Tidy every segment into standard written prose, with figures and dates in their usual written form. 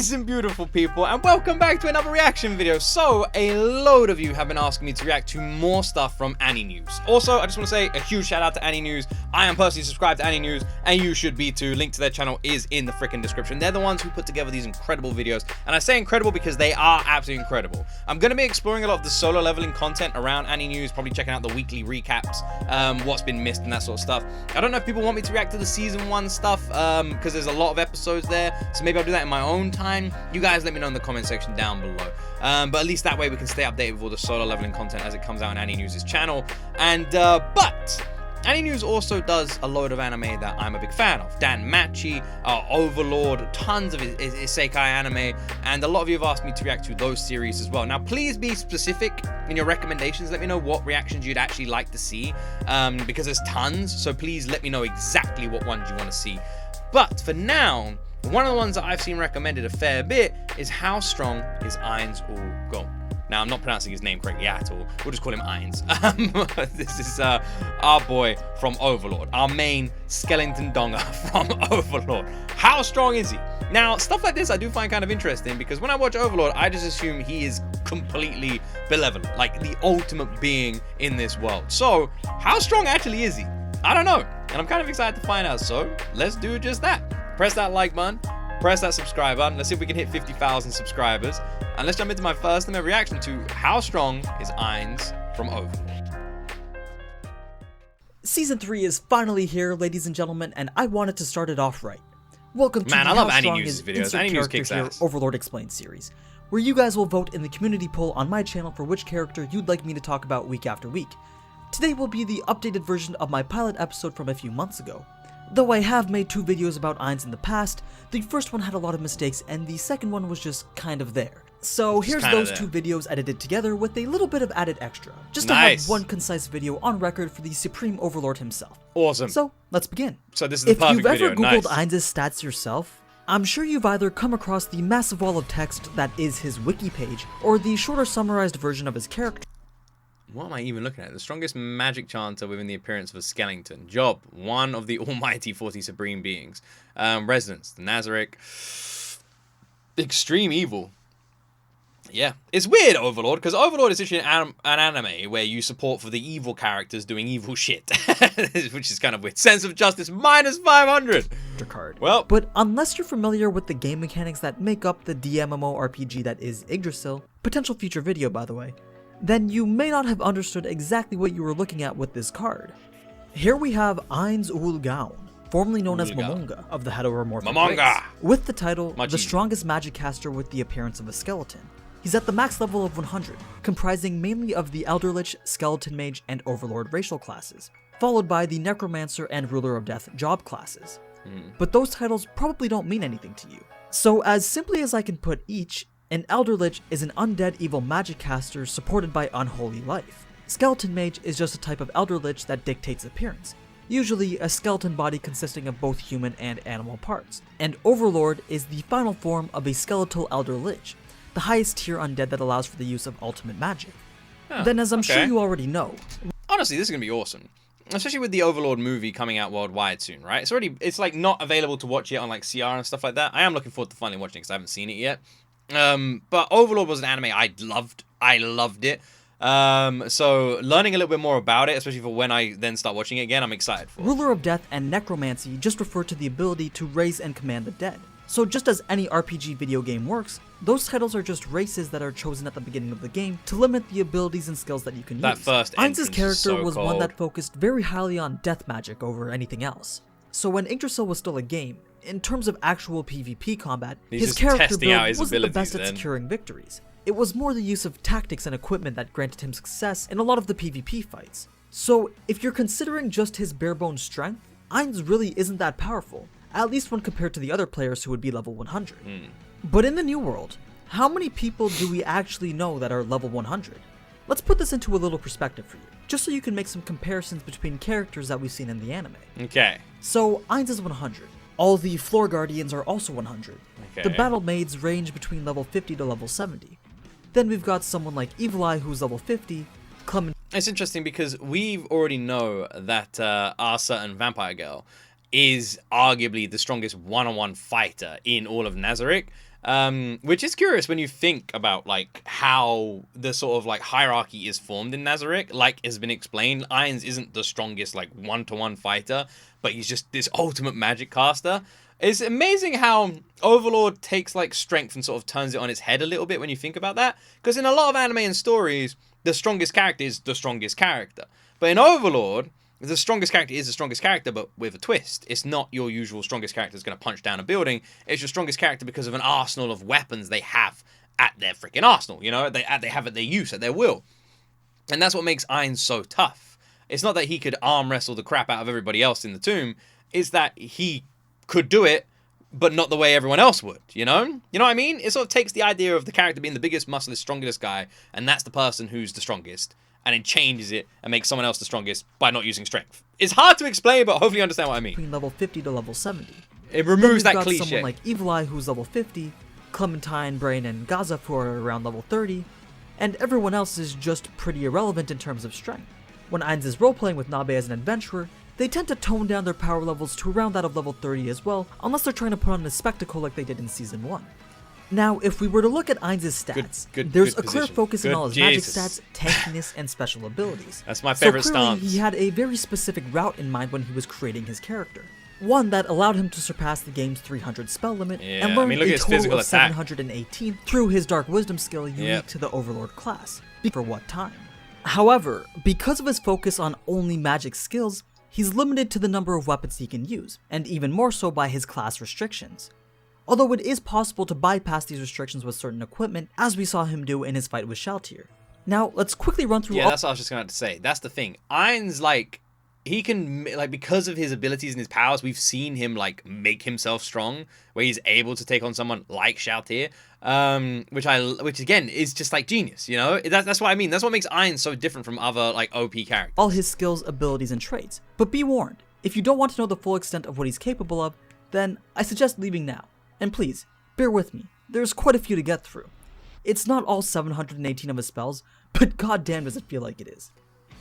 Decent beautiful people, and welcome back to another reaction video. So a load of you have been asking me to react to more stuff from AniNews. Also, I just want to say a huge shout out to AniNews. I am personally subscribed to AniNews, and you should be too. Link to their channel is in the freaking description. They're the ones who put together these incredible videos, and I say incredible because they are absolutely incredible. I'm going to be exploring a lot of the solo leveling content around AniNews, probably checking out the weekly recaps, what's been missed and that sort of stuff. I don't know if people want me to react to the season 1 stuff, because there's a lot of episodes there, so maybe I'll do that in my own time. You guys let me know in the comment section down below. But at least that way we can stay updated with all the solo leveling content as it comes out on AniNews' channel. And but AniNews also does a load of anime that I'm a big fan of. Dan Machi, Overlord, tons of isekai anime, and a lot of you have asked me to react to those series as well. Now, please be specific in your recommendations. Let me know what reactions you'd actually like to see, because there's tons, so please let me know exactly what ones you want to see. But for now, one of the ones that I've seen recommended a fair bit is How Strong is AINZ OOAL? Now, I'm not pronouncing his name correctly at all. We'll just call him AINZ. This is our boy from Overlord, our main skeleton donger from Overlord. How strong is he? Now, stuff like this I do find kind of interesting because when I watch Overlord, I just assume he is completely benevolent, like the ultimate being in this world. So, how strong actually is he? I don't know, and I'm kind of excited to find out, so let's do just that. Press that like button, press that subscribe button. Let's see if we can hit 50,000 subscribers. And let's jump into my first ever reaction to How Strong is AINZ from Overlord. Season 3 is finally here, ladies and gentlemen, and I wanted to start it off right. Welcome to Man, the I love How Strong AniNews is videos. Insert AniNews Character kicks Here ass. Overlord Explained series, where you guys will vote in the community poll on my channel for which character you'd like me to talk about week after week. Today will be the updated version of my pilot episode from a few months ago. Though I have made 2 videos about AINZ in the past, the first one had a lot of mistakes and the second one was just kind of there. So here's those 2 videos edited together with a little bit of added extra, just to have one concise video on record for the Supreme Overlord himself. Awesome. So let's begin. So this is the perfect video. If you've ever Googled AINZ's stats yourself, I'm sure you've either come across the massive wall of text that is his wiki page, or the shorter summarized version of his character. What am I even looking at? The strongest magic chanter within the appearance of a skeleton. Job, one of the almighty 40 supreme beings. Residence, the Nazarick. Extreme evil. Yeah, it's weird, Overlord, because Overlord is actually an anime where you support for the evil characters doing evil shit, which is kind of weird. Sense of justice minus 500. Card. Well, but unless you're familiar with the game mechanics that make up the DMMORPG that is Yggdrasil, potential future video by the way, then you may not have understood exactly what you were looking at with this card. Here we have AINZ OOAL, formerly known as Momonga of the heteromorphic race, with the title the strongest magic caster with the appearance of a skeleton. He's at the max level of 100, comprising mainly of the Elderlich, Skeleton Mage, and Overlord racial classes, followed by the Necromancer and Ruler of Death job classes. But those titles probably don't mean anything to you. So as simply as I can put each, an Elderlich is an undead evil magic caster supported by unholy life. Skeleton Mage is just a type of Elderlich that dictates appearance, usually a skeleton body consisting of both human and animal parts. And Overlord is the final form of a skeletal Elderlich, the highest tier undead that allows for the use of ultimate magic. Then as I'm sure you already know. Honestly, this is gonna be awesome. Especially with the Overlord movie coming out worldwide soon, right? It's like not available to watch yet on like CR and stuff like that. I am looking forward to finally watching it because I haven't seen it yet. But Overlord was an anime I loved. I loved it. So learning a little bit more about it, especially for when I then start watching it again, I'm excited for. Ruler of Death and Necromancy just refer to the ability to raise and command the dead. So just as any RPG video game works, those titles are just races that are chosen at the beginning of the game to limit the abilities and skills that you can use. AINZ's character was one that focused very highly on death magic over anything else. So when Yggdrasil was still a game, in terms of actual PvP combat, his character build wasn't the best at securing victories. It was more the use of tactics and equipment that granted him success in a lot of the PvP fights. So if you're considering just his bare-bones strength, AINZ really isn't that powerful, at least when compared to the other players who would be level 100. But in the new world, how many people do we actually know that are level 100? Let's put this into a little perspective for you, just so you can make some comparisons between characters that we've seen in the anime. Okay. So AINZ is 100. All the Floor Guardians are also 100. The Battle Maids range between level 50 to level 70. Then we've got someone like Evil Eye who's level 50, Clement. It's interesting because we already know that our certain vampire girl is arguably the strongest one-on-one fighter in all of Nazarick. Which is curious when you think about like how the sort of like hierarchy is formed in Nazarick. Like has been explained, AINZ isn't the strongest like one-to-one fighter, but he's just this ultimate magic caster. It's amazing how Overlord takes like strength and sort of turns it on its head a little bit when you think about that. Because in a lot of anime and stories, the strongest character is the strongest character. But in Overlord, the strongest character is the strongest character, but with a twist. It's not your usual strongest character that's going to punch down a building. It's your strongest character because of an arsenal of weapons they have at their freaking arsenal. You know, they have at their use, at their will. And that's what makes AINZ so tough. It's not that he could arm wrestle the crap out of everybody else in the tomb. It's that he could do it, but not the way everyone else would, you know? You know what I mean? It sort of takes the idea of the character being the biggest, musclest, strongest guy, and that's the person who's the strongest, and then changes it and makes someone else the strongest by not using strength. It's hard to explain, but hopefully you understand what I mean. Between level 50 to level 70. It removes that cliche. Someone like Evil Eye who's level 50, Clementine, Brain, and Gaza who are around level 30, and everyone else is just pretty irrelevant in terms of strength. When AINZ is roleplaying with Nabe as an adventurer, they tend to tone down their power levels to around that of level 30 as well, unless they're trying to put on a spectacle like they did in Season 1. Now, if we were to look at AINZ's stats, there's a clear focus on all his magic stats, tankiness, and special abilities. That's my favorite stance. He had a very specific route in mind when he was creating his character. One that allowed him to surpass the game's 300 spell limit and learn a total of 718 through his Dark Wisdom skill unique to the Overlord class. For what time? However, because of his focus on only magic skills, he's limited to the number of weapons he can use, and even more so by his class restrictions. Although it is possible to bypass these restrictions with certain equipment, as we saw him do in his fight with Shaltir. Now, let's quickly run through that's what I was just going to say. That's the thing. AINZ, like, he can, like, because of his abilities and his powers, we've seen him, like, make himself strong, where he's able to take on someone like Shaltir, which again, is just, like, genius, you know? That's what I mean. That's what makes AINZ so different from other, like, OP characters. All his skills, abilities, and traits. But be warned, if you don't want to know the full extent of what he's capable of, then I suggest leaving now. And please, bear with me, there's quite a few to get through. It's not all 718 of his spells, but goddamn does it feel like it is.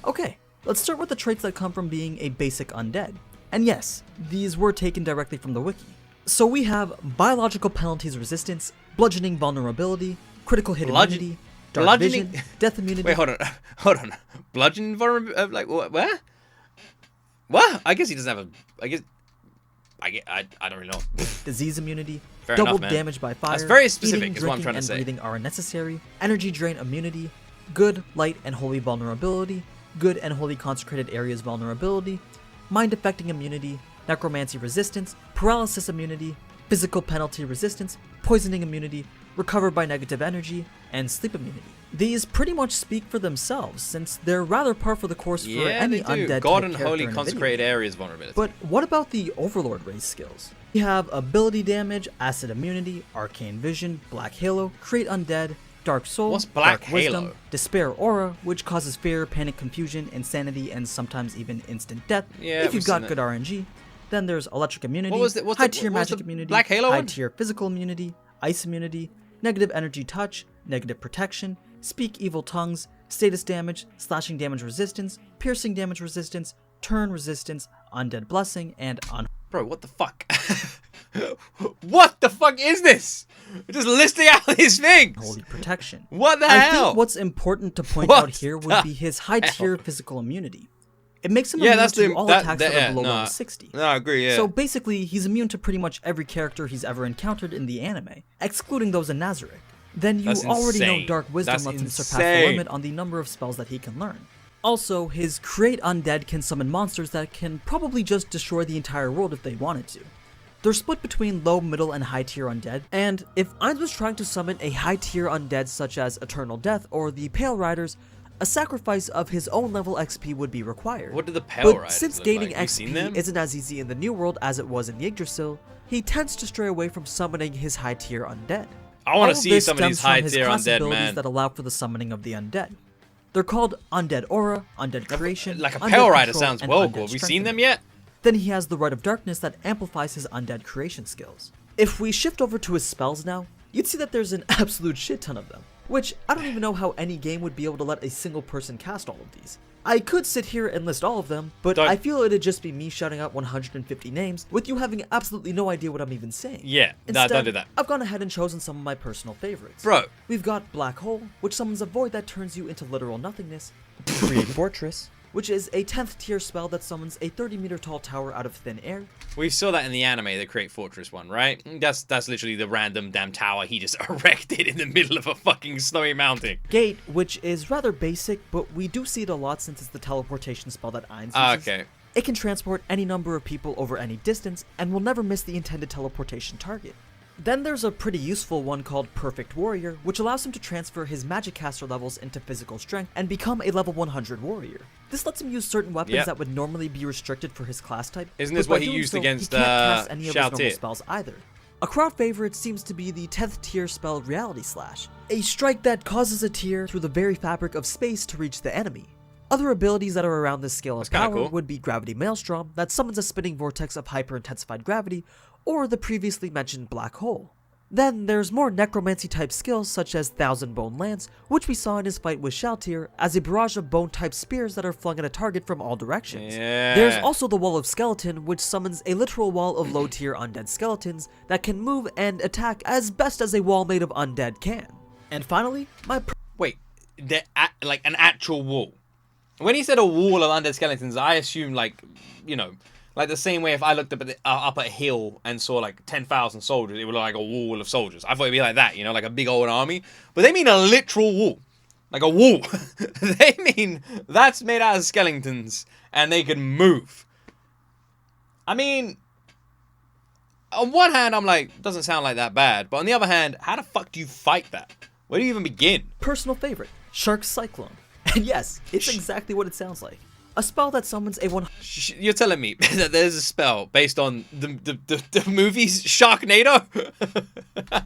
Okay, let's start with the traits that come from being a basic undead. And yes, these were taken directly from the wiki. So we have biological penalties resistance, bludgeoning vulnerability, critical hit immunity, dark vision, death immunity. Wait, hold on. Bludgeoning vulnerability, like, where? What? I guess he doesn't have I don't really know. Disease immunity, Fair double enough, damage by fire, that's very specific, eating, is what I'm trying to and say. breathing are necessary, energy drain immunity, good, light, and holy vulnerability, good and holy consecrated areas vulnerability, mind affecting immunity, necromancy resistance, paralysis immunity, physical penalty resistance, poisoning immunity, recover by negative energy, and sleep immunity. These pretty much speak for themselves, since they're rather par for the course for any undead God type and holy consecrated areas vulnerability. But what about the Overlord race skills? We have ability damage, acid immunity, arcane vision, black halo, create undead, dark soul, What's black dark wisdom, halo? despair aura, which causes fear, panic, confusion, insanity, and sometimes even instant death. Yeah, if you've got good RNG. Then there's electric immunity, What's high tier magic immunity, black halo high one? tier physical immunity, ice immunity, negative energy touch, negative protection, speak evil tongues, status damage, slashing damage resistance, piercing damage resistance, turn resistance, undead blessing, and Bro, what the fuck? What the fuck is this? We're just listing out these things. holy protection. What the I hell? think what's important to point What out here would be his high tier physical immunity. It makes him Yeah, immune that's to all attacks that are below no. level 60. No, I agree, yeah. So basically, he's immune to pretty much every character he's ever encountered in the anime, excluding those in Nazarick. Then you That's already know insane. Dark Wisdom That's lets him surpass insane. the limit on the number of spells that he can learn. Also, his Create Undead can summon monsters that can probably just destroy the entire world if they wanted to. They're split between low, middle, and high tier undead, and if AINZ was trying to summon a high tier undead such as Eternal Death or the Pale Riders, a sacrifice of his own level XP would be required. What do the Pale Riders But since look gaining like? You seen them? XP isn't as easy in the new world as it was in the Yggdrasil, he tends to stray away from summoning his high tier undead. I want All to of see this some of these stems from high his tier class undead, abilities man. that allow for the summoning of the undead. They're called Undead Aura, Undead Creation, Like a Undead Pale Rider Control, sounds and well Undead cool. Have we seen Strengthening. them yet? Then he has the Rite of Darkness that amplifies his undead creation skills. If we shift over to his spells now, you'd see that there's an absolute shit ton of them. which I don't even know how any game would be able to let a single person cast all of these. I could sit here and list all of them, but I feel it'd just be me shouting out 150 names with you having absolutely no idea what I'm even saying. Yeah, Instead, don't do that. I've gone ahead and chosen some of my personal favorites. Bro. We've got Black Hole, which summons a void that turns you into literal nothingness. Create Fortress, which is a 10th tier spell that summons a 30-meter tall tower out of thin air. We saw that in the anime, the Create Fortress one, right? That's literally the random damn tower he just erected in the middle of a fucking snowy mountain. Gate, which is rather basic, but we do see it a lot since it's the teleportation spell that AINZ uses. Okay. It can transport any number of people over any distance, and will never miss the intended teleportation target. Then there's a pretty useful one called Perfect Warrior, which allows him to transfer his magic caster levels into physical strength and become a level 100 warrior. This lets him use certain weapons that would normally be restricted for his class type. Isn't this what he used against he can't cast any of his normal G.O.T? spells either. A crowd favorite seems to be the 10th tier spell Reality Slash, a strike that causes a tear through the very fabric of space to reach the enemy. Other abilities that are around this scale of power cool. would be Gravity Maelstrom, that summons a spinning vortex of hyper-intensified gravity, or the previously mentioned Black Hole. Then there's more necromancy type skills such as Thousand Bone Lance, which we saw in his fight with Shaltir as a barrage of bone type spears that are flung at a target from all directions. Yeah. There's also the Wall of Skeleton, which summons a literal wall of low tier undead skeletons that can move and attack as best as a wall made of undead can. And finally, Wait, like an actual wall. When he said a wall of undead skeletons, I assumed like, you know, like the same way if I looked up at up a hill and saw like 10,000 soldiers, it would look like a wall of soldiers. I thought it'd be like that, you know, like a big old army. But they mean a literal wall. Like a wall. They mean that's made out of skeletons and they can move. I mean, on one hand, I'm like, doesn't sound like that bad. But on the other hand, how the fuck do you fight that? Where do you even begin? personal favorite, Shark Cyclone. And yes, it's exactly what it sounds like. A spell that summons a You're telling me that there's a spell based on the movies Sharknado?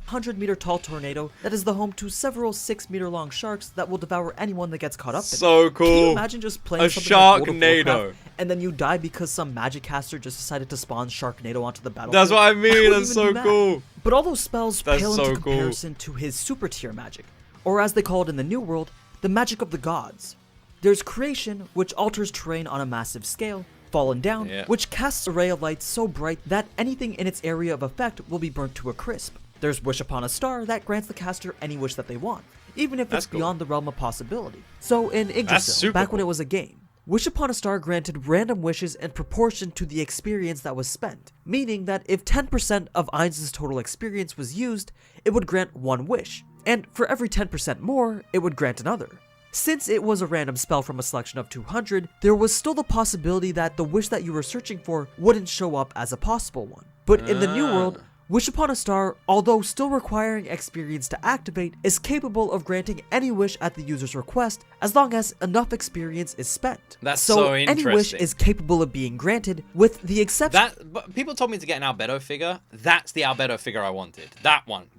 100-meter tall tornado that is the home to several 6-meter long sharks that will devour anyone that gets caught up in it. So cool. Can you imagine just playing something like World of Warcraft, and then you die because some magic caster just decided to spawn Sharknado onto the battlefield? That's what I mean. That's so cool. But all those spells pale into so comparison to his super tier magic, or as they call it in the New World, the magic of the gods. There's Creation, which alters terrain on a massive scale, Fallen Down, which casts a ray of light so bright that anything in its area of effect will be burnt to a crisp. There's Wish Upon a Star that grants the caster any wish that they want, even if it's beyond the realm of possibility. So in Yggdrasil, back when it was a game, Wish Upon a Star granted random wishes in proportion to the experience that was spent, meaning that if 10% of AINZ's total experience was used, it would grant one wish, and for every 10% more, it would grant another. Since it was a random spell from a selection of 200, there was still the possibility that the wish that you were searching for wouldn't show up as a possible one. But in the New World, Wish Upon a Star, although still requiring experience to activate, is capable of granting any wish at the user's request as long as enough experience is spent. That's so interesting. Any wish is capable of being granted, with the exception but people told me to get an Albedo figure. That's the Albedo figure I wanted. That one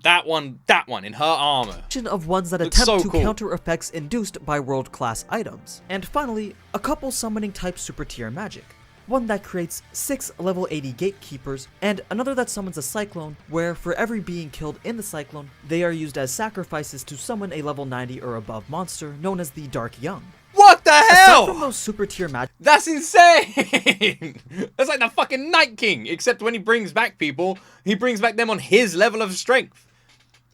in her armor. Of ones that attempt to counter effects induced by world-class items. And finally, a couple summoning type super tier magic. One that creates 6 level 80 gatekeepers, and another that summons a cyclone, where for every being killed in the cyclone, they are used as sacrifices to summon a level 90 or above monster known as the Dark Young. What the hell? Aside from those super tier magic, that's insane! That's like the fucking Night King, except when he brings back people, he brings back them on his level of strength.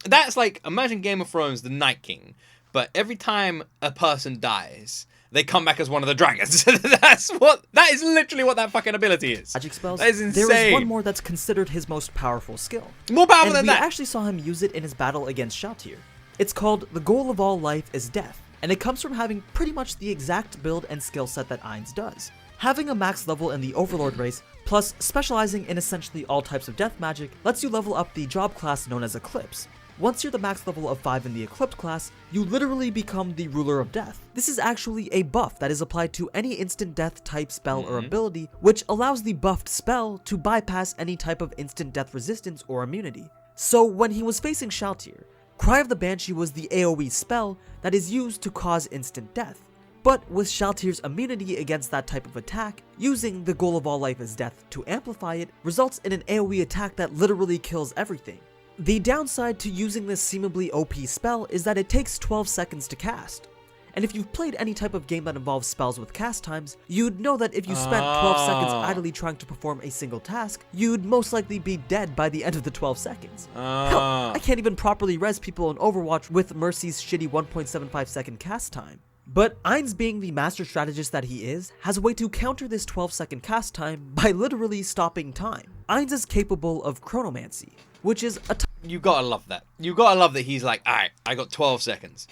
That's like, imagine Game of Thrones, the Night King, but every time a person dies, they come back as one of the dragons. That is literally what that fucking ability is. Magic spells. That is insane. There is one more that's considered his most powerful skill. More powerful than that. We actually saw him use it in his battle against Shaltir. It's called The Goal of All Life is Death, and it comes from having pretty much the exact build and skill set that AINZ does. Having a max level in the Overlord race, plus specializing in essentially all types of death magic, lets you level up the job class known as Eclipse. Once you're the max level of 5 in the Eclipse class, you literally become the ruler of death. This is actually a buff that is applied to any instant death type spell or ability, which allows the buffed spell to bypass any type of instant death resistance or immunity. So when he was facing Shaltir, Cry of the Banshee was the AoE spell that is used to cause instant death. But with Shaltir's immunity against that type of attack, using the Goal of All Life is Death to amplify it results in an AoE attack that literally kills everything. The downside to using this seemingly OP spell is that it takes 12 seconds to cast. And if you've played any type of game that involves spells with cast times, you'd know that if you spent 12 seconds idly trying to perform a single task, you'd most likely be dead by the end of the 12 seconds. Hell, I can't even properly res people in Overwatch with Mercy's shitty 1.75 second cast time. But AINZ, being the master strategist that he is, has a way to counter this 12-second cast time by literally stopping time. AINZ is capable of chronomancy, which is a You gotta love that. You gotta love that he's like, alright, I got 12 seconds.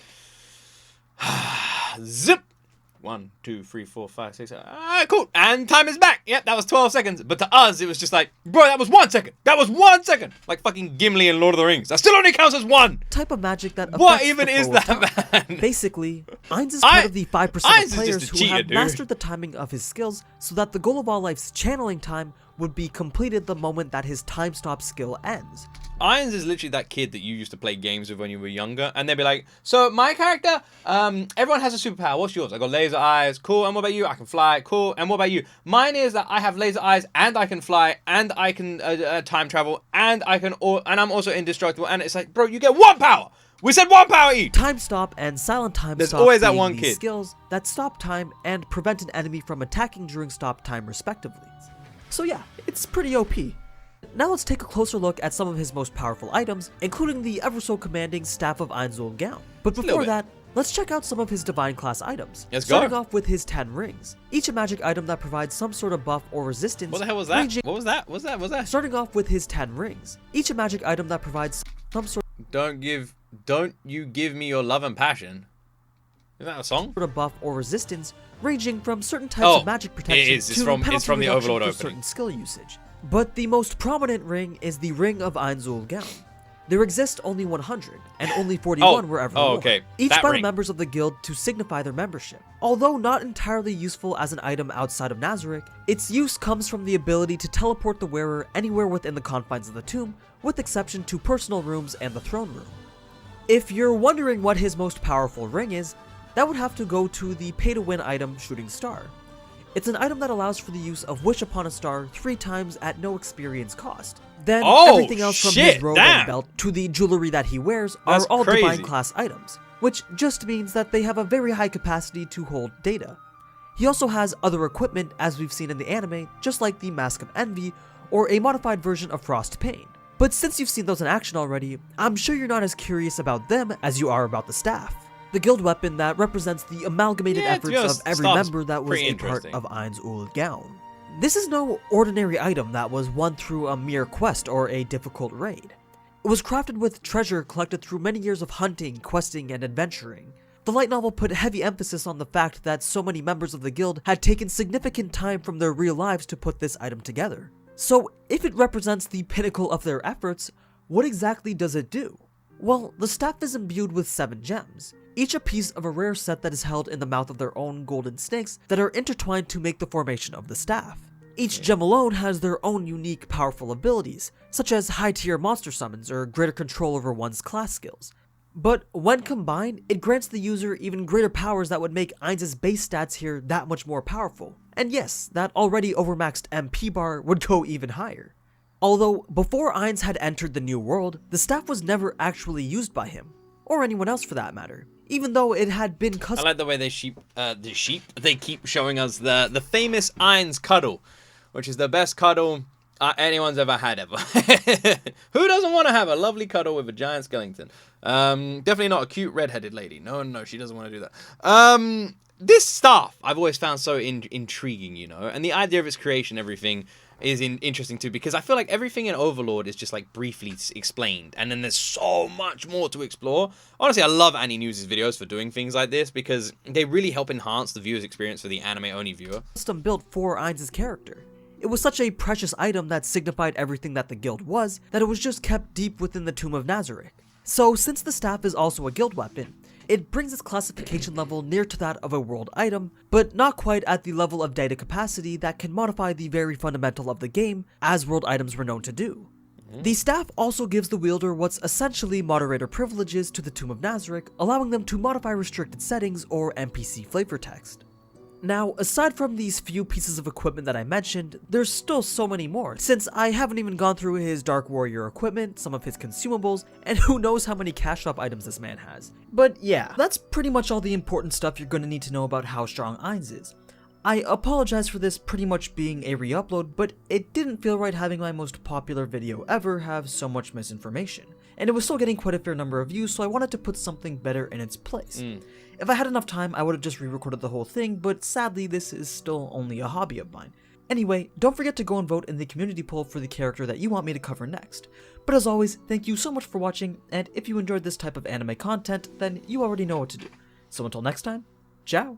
Zip! 1, 2, 3, 4, 5, 6, 7. Alright, cool. And time is back. Yep, that was 12 seconds. But to us, it was just like, bro, that was 1 second. That was 1 second. Like fucking Gimli in Lord of the Rings. That still only counts as one. type of magic that affects What even the is flow of that, time. man? Basically, AINZ is part of the 5% AINZ of is players just a who cheater, have dude. mastered the timing of his skills so that the goal of all life's channeling time would be completed the moment that his time stop skill ends. AINZ is literally that kid that you used to play games with when you were younger, and they'd be like, so my character, everyone has a superpower. What's yours? I got laser eyes. Cool. And what about you? I can fly. Cool. And what about you? Mine is that I have laser eyes and I can fly and I can time travel and I'm also indestructible. And it's like, bro, you get one power. We said one power each. Time stop and silent time There's stop always that being one the kid. skills that stop time and prevent an enemy from attacking during stop time respectively. So yeah, it's pretty OP. Now let's take a closer look at some of his most powerful items, including the ever so commanding Staff of AINZ OOAL Gown. But before that, let's check out some of his divine class items. Let's go. Starting off with his 10 rings, each a magic item that provides some sort of buff or resistance. What the hell was that? What was that? What was that? Starting off with his 10 rings, each a magic item that provides some sort Don't you give me your love and passion. Is that a song? of buff or resistance, ranging from certain types of magic protection It's to from penalty the reduction Overlord for opening. certain skill usage. But the most prominent ring is the Ring of AINZ OOAL Gown. There exist only 100, and only 41 were ever worn, okay. each That by the ring. members of the guild to signify their membership. Although not entirely useful as an item outside of Nazarick, its use comes from the ability to teleport the wearer anywhere within the confines of the tomb, with exception to personal rooms and the throne room. If you're wondering what his most powerful ring is, that would have to go to the pay-to-win item Shooting Star. It's an item that allows for the use of Wish Upon a Star 3 times at no experience cost. Then everything else from his robe and belt to the jewelry that he wears are all divine class items, which just means that they have a very high capacity to hold data. He also has other equipment as we've seen in the anime, just like the Mask of Envy or a modified version of Frost Pain. But since you've seen those in action already, I'm sure you're not as curious about them as you are about the staff. The guild weapon that represents the amalgamated efforts of every member that was a part of AINZ OOAL Gown. This is no ordinary item that was won through a mere quest or a difficult raid. It was crafted with treasure collected through many years of hunting, questing, and adventuring. The light novel put heavy emphasis on the fact that so many members of the guild had taken significant time from their real lives to put this item together. So if it represents the pinnacle of their efforts, what exactly does it do? Well, the staff is imbued with 7 gems, each a piece of a rare set that is held in the mouth of their own golden snakes that are intertwined to make the formation of the staff. Each gem alone has their own unique powerful abilities, such as high-tier monster summons or greater control over one's class skills. But when combined, it grants the user even greater powers that would make AINZ's base stats here that much more powerful. And yes, that already overmaxed MP bar would go even higher. Although, before AINZ had entered the new world, the staff was never actually used by him, or anyone else for that matter, even though it had been custom. I like the way they keep showing us the famous AINZ cuddle, which is the best cuddle anyone's ever had ever. Who doesn't want to have a lovely cuddle with a giant skeleton? Definitely not a cute redheaded lady. No, she doesn't want to do that. This staff I've always found so intriguing, you know, and the idea of its creation, everything is interesting too, because I feel like everything in Overlord is just like briefly explained, and then there's so much more to explore. Honestly, I love AniNews' videos for doing things like this because they really help enhance the viewer's experience for the anime-only viewer. Custom built for AINZ's character. It was such a precious item that signified everything that the guild was, that it was just kept deep within the Tomb of Nazarick. So since the staff is also a guild weapon, it brings its classification level near to that of a world item, but not quite at the level of data capacity that can modify the very fundamental of the game, as world items were known to do. The staff also gives the wielder what's essentially moderator privileges to the Tomb of Nazarick, allowing them to modify restricted settings or NPC flavor text. Now, aside from these few pieces of equipment that I mentioned, there's still so many more, since I haven't even gone through his Dark Warrior equipment, some of his consumables, and who knows how many cash shop items this man has. But yeah, that's pretty much all the important stuff you're gonna need to know about how strong AINZ is. I apologize for this pretty much being a re-upload, but it didn't feel right having my most popular video ever have so much misinformation. And it was still getting quite a fair number of views, so I wanted to put something better in its place. If I had enough time, I would have just re-recorded the whole thing, but sadly this is still only a hobby of mine. Anyway, don't forget to go and vote in the community poll for the character that you want me to cover next. But as always, thank you so much for watching, and if you enjoyed this type of anime content, then you already know what to do. So until next time, ciao!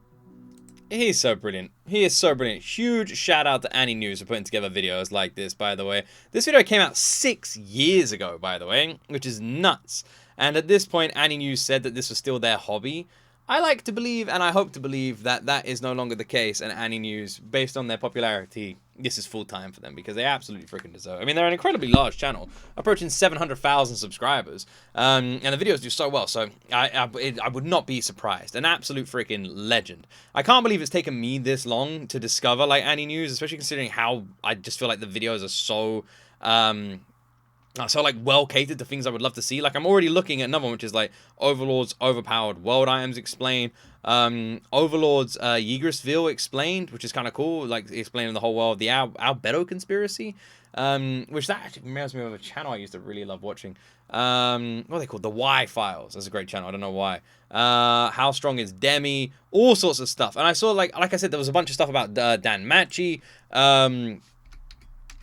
He's so brilliant. He is so brilliant. Huge shout out to AniNews for putting together videos like this, by the way. This video came out 6 years ago, by the way, which is nuts. And at this point, AniNews said that this was still their hobby. I like to believe, and I hope to believe, that that is no longer the case, and AniNews, based on their popularity, this is full-time for them, because they absolutely freaking deserve it. I mean, they're an incredibly large channel, approaching 700,000 subscribers, and the videos do so well, so I would not be surprised. An absolute freaking legend. I can't believe it's taken me this long to discover, like, AniNews, especially considering how I just feel like the videos are so... so like well catered to things I would love to see. Like I'm already looking at another one, which is like Overlord's overpowered world items explained, Overlord's Yggdrasil explained, which is kind of cool, like explaining the whole world, the Albedo conspiracy, which that actually reminds me of a channel I used to really love watching. What are they called? The Y Files. That's a great channel. I don't know why. How strong is Demi? All sorts of stuff. And I saw like I said, there was a bunch of stuff about Dan Machi,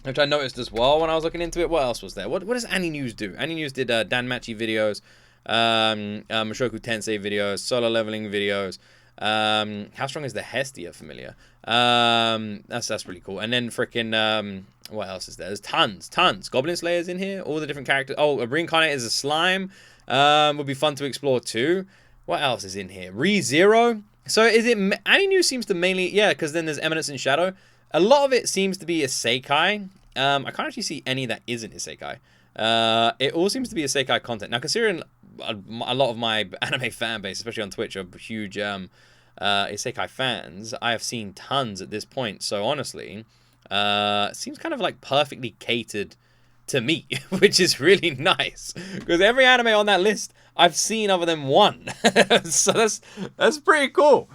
which I noticed as well when I was looking into it. What else was there? What does AniNews do? AniNews did Dan Machi videos, Mushoku Tensei videos, solo leveling videos. How strong is the Hestia familiar? That's really cool. And then freaking what else is there? There's tons. Goblin Slayers in here. All the different characters. Oh, a reincarnate is a slime. Would be fun to explore too. What else is in here? ReZero. So is it AniNews seems to mainly because then there's Eminence and Shadow. A lot of it seems to be isekai. I can't actually see any that isn't isekai. It all seems to be isekai content. Now, considering a lot of my anime fan base, especially on Twitch, are huge isekai fans, I have seen tons at this point. So honestly, it seems kind of like perfectly catered to me, which is really nice. Because every anime on that list I've seen other than one. So that's pretty cool.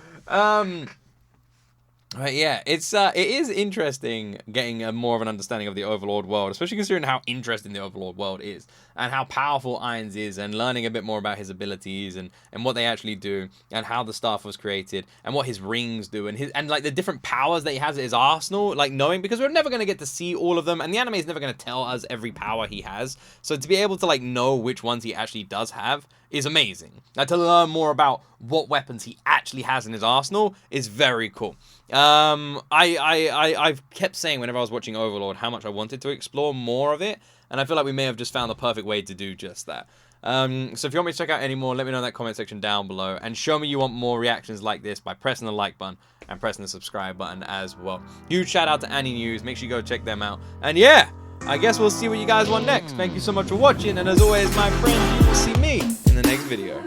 But yeah, it is interesting getting more of an understanding of the Overlord world, especially considering how interesting the Overlord world is and how powerful AINZ is, and learning a bit more about his abilities and what they actually do and how the staff was created and what his rings do and like the different powers that he has at his arsenal, like knowing, because we're never going to get to see all of them and the anime is never going to tell us every power he has. So to be able to like know which ones he actually does have is amazing. Now to learn more about what weapons he actually has in his arsenal is very cool. I've kept saying whenever I was watching Overlord how much I wanted to explore more of it, and I feel like we may have just found the perfect way to do just that. So if you want me to check out any more, let me know in that comment section down below, and show me you want more reactions like this by pressing the like button and pressing the subscribe button as well. Huge shout out to AniNews, make sure you go check them out, and yeah, I guess we'll see what you guys want next. Thank you so much for watching, and as always, my friends, you will see me in the next video.